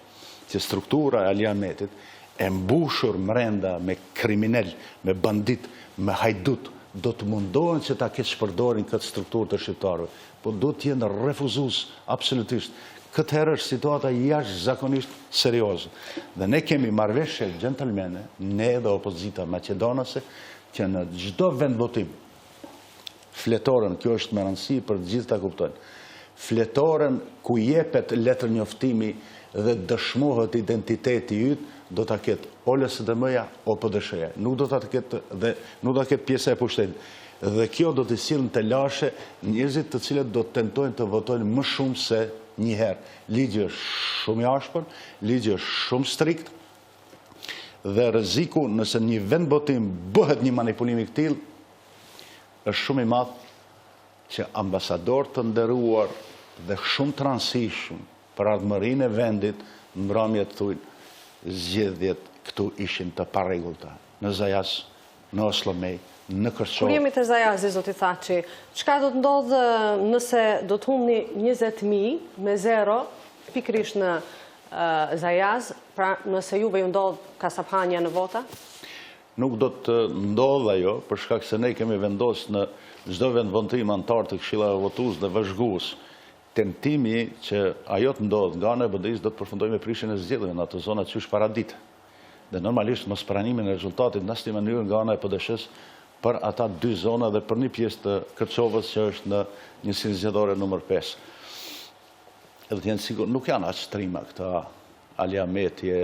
që struktura e Ali Ahmetit e mbushur brenda me kriminal, me bandit, me hajdut, do të mundohen që ta keq përdorin këtë strukturë të shqiptarëve, po do të jenë refuzues absolutisht. Këtë herë është situata jashtëzakonisht serioze. Dhe ne kemi marrëveshje gentlemane, ne dhe opozita maqedonase, që në çdo vend votim, fletoren, kjo është me rëndësi për të gjithë ta kuptojnë, fletoren ku jepet letër njoftimi dhe dëshmohet identiteti yt, do ta ketë o LSDM-ja o PDSH-ja. Nuk do ta ketë pjesa e pushtetit. Dhe kjo do të sjellë të lashe njerëzit të cilët do të tentojnë të votojnë më shumë se një herë. Ligji është shumë i ashpër, ligji është shumë strikt dhe rreziku nëse një vend votim bëhet një manipulim i tillë është shumë i madh që ambasador të nderuar dhe shumë të rëndësishëm për ardhmërinë e vendit mbrëmje të thuajnë zgjedhjet këtu ishin të parregullta. Në Zajaz, në Oslomej, në Kërçov. Kur jemi të Zajazi, zoti Thaçi, çka do të ndodhë nëse do të humni 20.000 me 0 pikërisht në Zajaz, pra nëse juve ju ndodh kasaphanja në vota? Nuk do të ndodhë ajo, për shkak se ne kemi vendosur në çdo vend votim antar të Këshillave Votues dhe vëzhgues tentimi që ajo të ndodhë nga ana e BDI-s do të përfundojë me prishjen e zgjedhjeve në ato zona qysh para ditë. Dhe normalisht mos pranimin e rezultatit në asnjë mënyrë nga ana e PDSH-s për ata dy zona dhe për një pjesë të Kërçovës që është në njësinë zgjedhore numër 5. Edhe të jenë sigur, nuk janë aq trima këta Aliametje,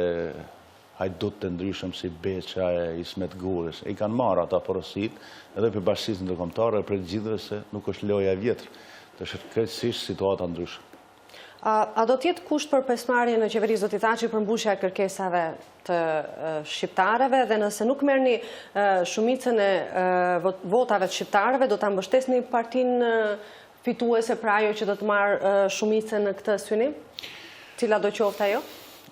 hajdut të ndryshëm si Beqa e Ismet Gurës. I kanë marrë ata porosit edhe për bashkësisë ndërkombëtare për të gjithëve se nuk është loja e vjetër. Të është krejtësisht situata ndryshme. A do tjetë kusht për pjesëmarrje në qeveri, zoti Thaçi, për mbushja e kërkesave të shqiptarëve dhe nëse nuk merrni shumicën e votave të shqiptarëve, do ta mbështesni partinë fituese pra ajo që do të marrë shumicën në këtë synim? Cila do qoftë ajo?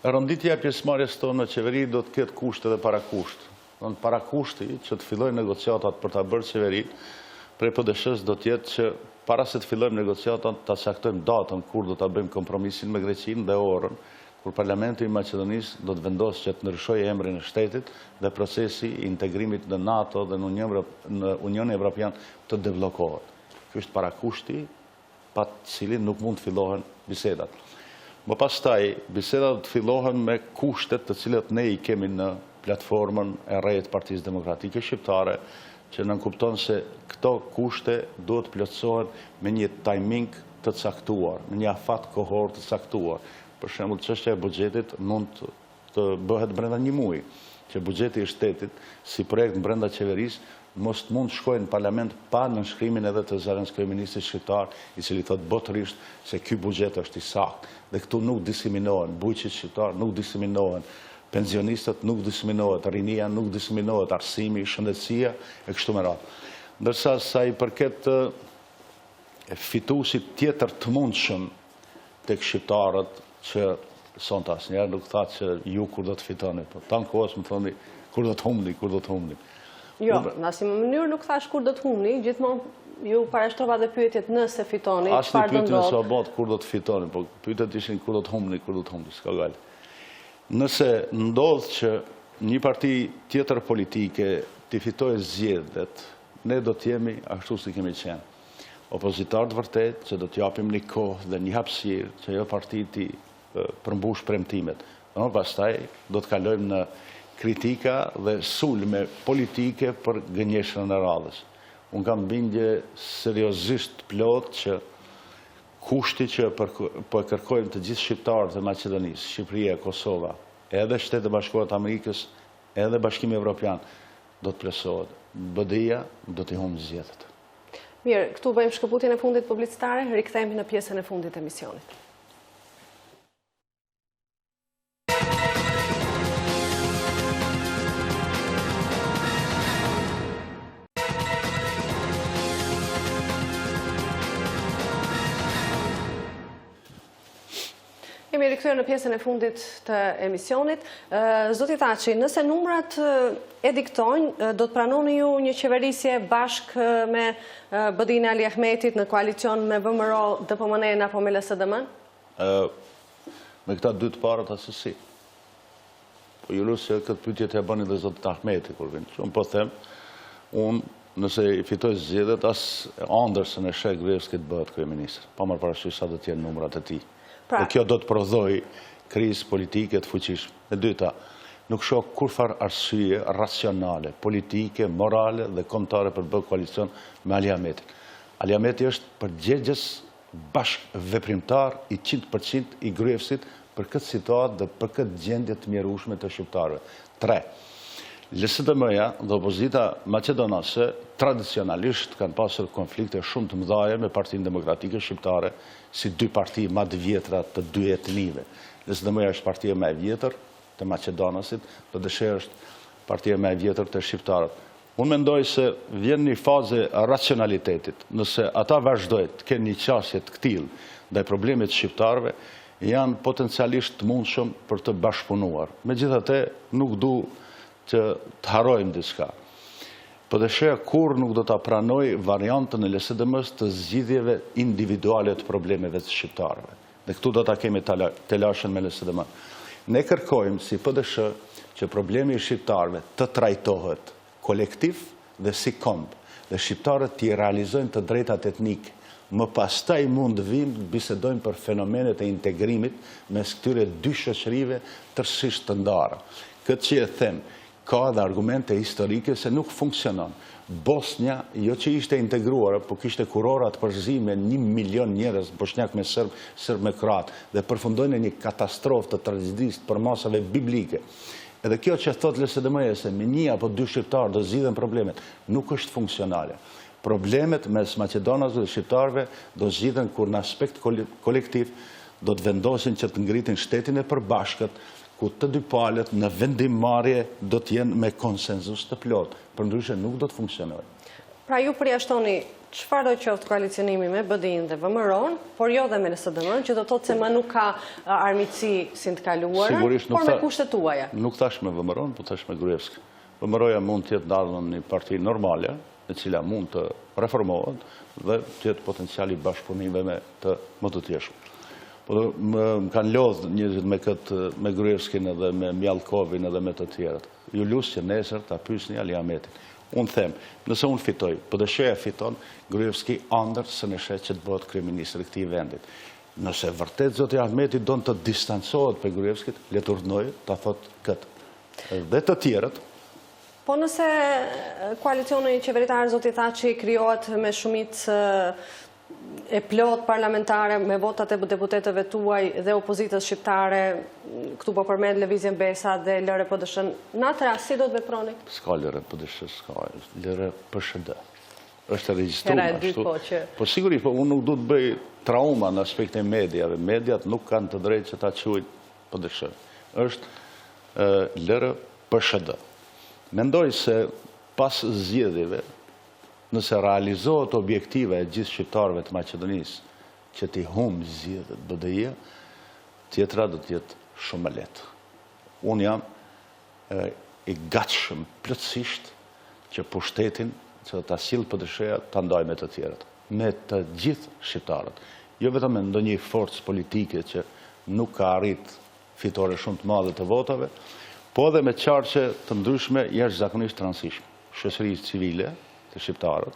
Rënditja e pjesëmarrjes tonë në qeveri do të ketë kusht edhe parakusht. Parakushti që të fillojnë negociatat për ta bërë qeveri prej PDSH-s do të jetë që para se të fillojmë negociatat, ta caktojmë datën kur do ta bëjmë kompromisin me Greqinë dhe orën, kur Parlamenti i Maqedonisë do të vendosë që të ndryshojë emrin e shtetit dhe procesi i integrimit në NATO dhe në Unionin Evropian të deblokohet. Ky është parakushti pa të cilin nuk mund të fillohen bisedat. Më pastaj, bisedat do të fillohen me kushtet të cilat ne i kemi në platformën e rrejt Partisë Demokratike Shqiptare, që nënkupton se këto kushte duhet plotësohen me një timing të caktuar, me një afat kohor të caktuar. Për shembull, çështja e buxhetit mund të bëhet brenda një muaji, që buxheti i shtetit si projekt brenda qeverisë mos mund të shkojë në parlament pa nënshkrimin edhe të zëvendësisë kryeministit shqiptar, i cili thotë botërisht se ky buxhet është i saktë. Dhe këtu nuk diskriminohen bujqit shqiptar, nuk diskriminohen pensionistët, nuk diskriminohet rinia, nuk diskriminohet arsimi, shëndetësia e kështu me radhë. Ndërsa sa i përket fituesit tjetër të mundshëm tek shqiptarët që sonte asnjëherë nuk tha që ju kur do të fitoni, po tan kohës më thoni kur do të humni, kur do të humni. Jo, në asnjë mënyrë nuk thash kur do të humni, gjithmonë ju parashtrova dhe pyetjet nëse fitoni, çfarë do ndodh. Asnjë pyetje s'u bë kur do të fitoni, po pyetjet ishin kur do të humni, s'ka gale. Nëse ndodh që një parti tjetër politike të fitojë zgjedhjet, ne do të jemi ashtu si kemi qenë. Opozitarët vërtet që do të japim një kohë dhe një hapësirë që ajo parti të përmbush premtimet. Në pastaj do të kalojmë në kritika dhe sulme politike për gënjeshtërën e radhës. Unë kam bindje seriozisht plot që kushti që po e kërkojmë të gjithë shqiptarët e Maqedonisë, Shqipëria, Kosova, edhe Shtetet e Bashkuara të Amerikës, edhe Bashkimi Evropian, do të plotësohet. BDI-ja do t'i humbë zgjedhjet. Mirë, këtu bëjmë shkëputjen e fundit publicitare, rikthehemi në pjesën e fundit të emisionit. Kemi rikthyer në pjesën e fundit të emisionit. Zoti Thaçi, nëse numrat e diktojnë, do të pranoni ju një qeverisje bashkë me BDI-n e Ali Ahmetit në koalicion me VMRO, DPMN apo me LSDM-n? Me këta dy të parët asësi. Po ju lusë këtë pyetje të e bëni dhe zotit Ahmeti kur vinë. Unë po them, unë nëse i fitoj zgjedhjet, as Andersen e Shek Gruevski të bëhet kryeministër. Pa marrë parasysh sa do të jenë numrat e tij. Dhe kjo do të prodhoj krizë politike të fuqishme. E dyta, nuk shoh kurfar arsye racionale, politike, morale dhe kombëtare për bërë koalicion me Ali Ahmetin. Ali Ahmeti është përgjegjës bashkë veprimtar i 100% i Gruevsit për këtë situatë dhe për këtë gjendje të mjerueshme të shqiptarëve. 3. LSDM-ja dhe opozita maqedonase tradicionalisht kanë pasur konflikte shumë të mëdha me Partinë Demokratike Shqiptare si dy parti më të vjetra të dy etnive. LSDM-ja është partia më e vjetër të Maqedonasit, PDSH është partia më e vjetër të shqiptarët. Unë mendoj se vjen një fazë racionalitetit. Nëse ata vazhdojnë të kenë një qasje të këtillë ndaj problemit të shqiptarëve, janë potencialisht të mundshëm për të bashkëpunuar. Megjithatë, nuk du të harojmë diçka. PDSH kur nuk do ta pranoj variantën e LSDM-s të zgjidhjeve individuale të problemeve të shqiptarëve. Dhe këtu do ta kemi telashen me LSDM. Ne kërkojmë si PDSH që problemi i shqiptarëve të trajtohet kolektiv dhe si komb, dhe shqiptarët t'i realizojnë të drejtat etnike. Më pastaj mund vim të bisedojmë për fenomenet e integrimit mes këtyre dy shoqërive tërësisht të ndara. Këtë që e them, ka dhe argumente historike se nuk funksionon. Bosnja, jo që ishte integruar, po kishte kurorat përzi me 1 milion njerëz, bosnjak me sërb me kroat, dhe përfundojnë një katastrofë të tragjedisë për masave biblike. Edhe kjo që thot LSDM-ja se me 1 apo 2 shqiptarë do zgjidhen problemet, nuk është funksionale. Problemet mes Maqedonasve dhe shqiptarëve do zgjidhen kur në aspekt kolektiv do të vendosin që të ngritin shtetin e përbashkët, ku të dy palët në vendimmarrje do të jenë me konsenzus të plot, përndryshe nuk do të funksionojë. Pra ju përjashtoni çfarë do qoftë koalicionimi me BDI-n dhe VMRO-n, por jo dhe me LSDM-n, që do thotë se më nuk ka armiqësi si të kaluarën, por me kushtet tuaja. Nuk thash me VMRO-n, po thash me Gruevski. VMRO-ja mund të jetë ndalë në një parti normale, e cila mund të reformohet dhe të jetë potenciali bashkëpunime të më të tjeshme. Po më kanë lodhë njëzit me Gruevskin edhe me Mjalkovin edhe me të tjerët. Ju lusë që nesër të apysni Ali Ahmetin. Unë them, nëse unë fitoj, PDSH-ja fiton, Gruevski andër së në shetë që të bëhet kryeministri këtij vendit. Nëse vërtet zoti Ahmeti do të distancohet për Gruevskit, le të urdhnojë ta thotë këtë. Dhe të tjerët. Po nëse koalicioni qeveritar zoti Thaçi krijohet me shumicë e plot parlamentare me votat e deputetëve tuaj dhe opozitës shqiptare, këtu po përmend Lëvizjen Besa dhe LR PDSH, në atë rast si do të veproni? S'ka LR PDSH, s'ka LR PSD. Është regjistruar ashtu. Po sigurisht, po unë nuk du të bëj trauma në aspektin e mediave. Mediat nuk kanë të drejtë që ta quajnë PDSH. Është LR PSD. Mendoj se pas zgjedhjeve, nëse realizohet objektive e gjithë shqiptarëve të Maqedonisë që t'i humbë zgjedhjet BDI-ja, tjetra do t'jetë shumë më lehtë. Unë jam i gatshëm plotësisht që pushtetin që ta sjellë PDSH-ja ta ndaj me të tjerët, me të gjithë shqiptarët. Jo vetëm me ndonjë forcë politike që nuk ka arrit fitore shumë të madhe të votave, po edhe me qarqe të ndryshme jashtëzakonisht të rëndësishme. Shoqërisë civile të shqiptarët,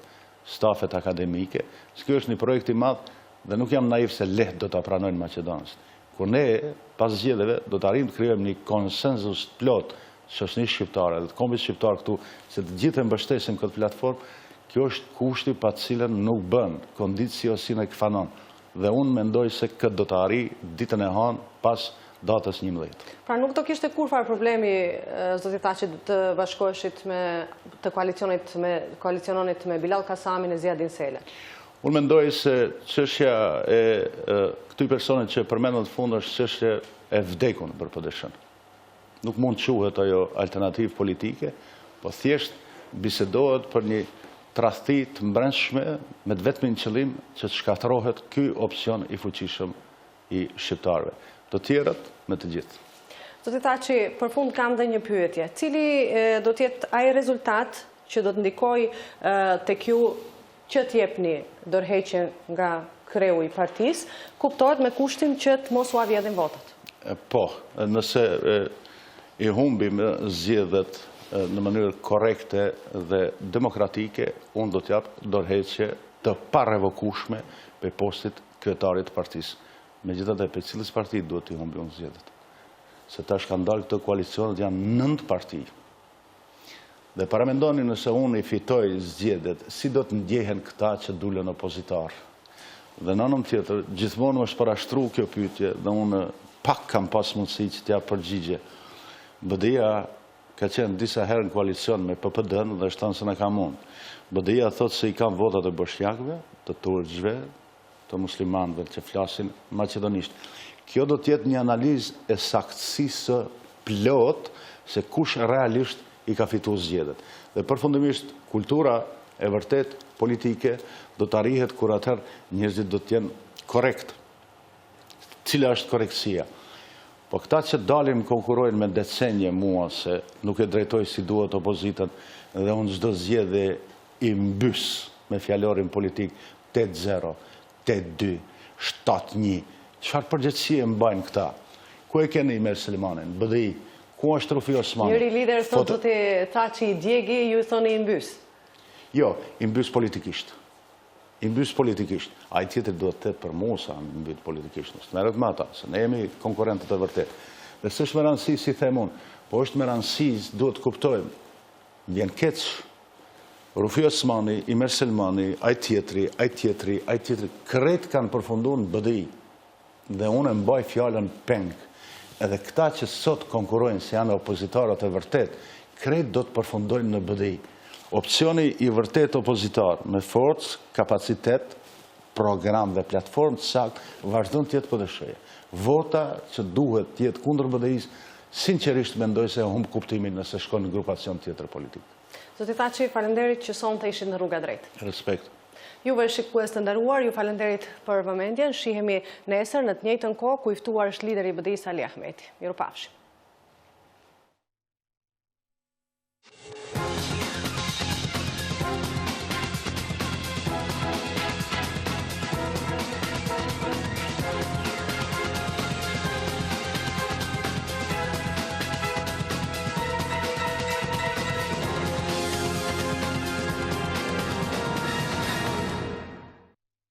stafet akademike. Ky është një projekt i madh dhe nuk jam naiv se lehtë do ta pranojnë maqedonësit. Kur ne pas zgjedhjeve do të arrijmë të krijojmë një konsenzus plot shoqërisë shqiptare dhe të kombit shqiptar këtu, se të gjithë e mbështesin këtë platformë, kjo është kushti pa të cilën nuk bën kondicio sine qua non. Dhe unë mendoj se këtë do të arrijë ditën e hënë pas datës 11. Pra nuk do kishte kurfar problemi, zoti Thaçi, të bashkoheshit të koaliciononit me Bilal Kasamin e Ziadin Sele? Unë mendoj se çështja e këtyj personit që përmendën në fund është çështje e vdekur për PDSH-n. Nuk mund të quhet ajo alternativë politike, po thjesht bisedohet për një tradhti të mbrëmshme me vetëm qëllim që të shkatërrohet ky opsion i fuqishëm i shqiptarëve. Të tjerët me të gjithë. Zoti Thaçi, për fund kam dhe një pyetje. Cili do të jetë ai rezultat që do të ndikojë tek ju që t'jepni dorëheqjen nga kreu i partisë, kuptohet me kushtin që të mos u avjedhin votat? Po, nëse i humbim zgjedhjet në mënyrë korrekte dhe demokratike, unë do t'jap dorëheqje të parevokueshme për postit kryetarit të partisë. Megjithatë, për cilës parti duhet t'i humbi unë zgjedhjet? Se tash kanë dalë këtë koalicionet janë 9 parti. Dhe paramendoni nëse unë i fitoj zgjedhjet, si do të ndjehen këta që dulen opozitar? Dhe në anën tjetër, gjithmonë është parashtruar kjo pyetje dhe unë pak kam pas mundësi që t'ja përgjigje. BDI-ja ka qenë disa herë në koalicion me PPD-n dhe shtanë se në kam unë. BDI-ja thotë se i kam votat e bosnjakëve, të turqëve, të muslimanëve që flasin maqedonisht. Kjo do të jetë një analizë e saktësisë plot se kush realisht i ka fituar zgjedhjet. Dhe përfundimisht kultura e vërtet politike do të arrihet kur atëherë njerëzit do të jenë korrekt, cila është koreksia. Po këta që dalin konkurojnë me decenje mua se nuk e drejtoj si duhet opozitën dhe unë çdo zgjedhje i mbys me fjalorin politik 8-0, 8-2, 7-1. Çfarë përgjegjësie mbajnë këta? Ku e keni Imer Selmanin? BDI. Ku është Rufi Osmani? Njëri lider sot do të tha që i djegi, ju i thoni i mbys. Jo, i mbys politikisht. I mbys politikisht. A i tjetër duhet të për mu sa i mbys politikisht. Nështë merret me ata, se ne jemi konkurrentët e vërtet. Dhe së është me rëndësi, si them unë, po është me rëndësi, duhet të kuptojmë. Vjen keq, Rufi Osmani, Imer Selmani, a i tjetëri, kretë kanë përfundu në BDI. Dhe unë e mbaj fjallën peng. Edhe këta që sot konkurojnë si janë opozitarët e vërtet, kretë do të përfundojnë në BDI. Opcioni i vërtet opozitar me forcë, kapacitet, program dhe platformë të sakt, vazhdon të jetë PDSH-ja. Vota që duhet të jetë kundër BDI-s, sinqerisht mendoj se humb kuptimin nëse shkon në grupacion tjetër politik. Zoti Thaçi, falenderit që sonte ishit në Rruga Drejt. Respekt. Juve shikues të nderuar, ju falenderit për vëmendjen. Shihemi nesër në të njëjtën kohë ku i ftuar është lideri i BDI-s Ali Ahmeti. Mirupafshim.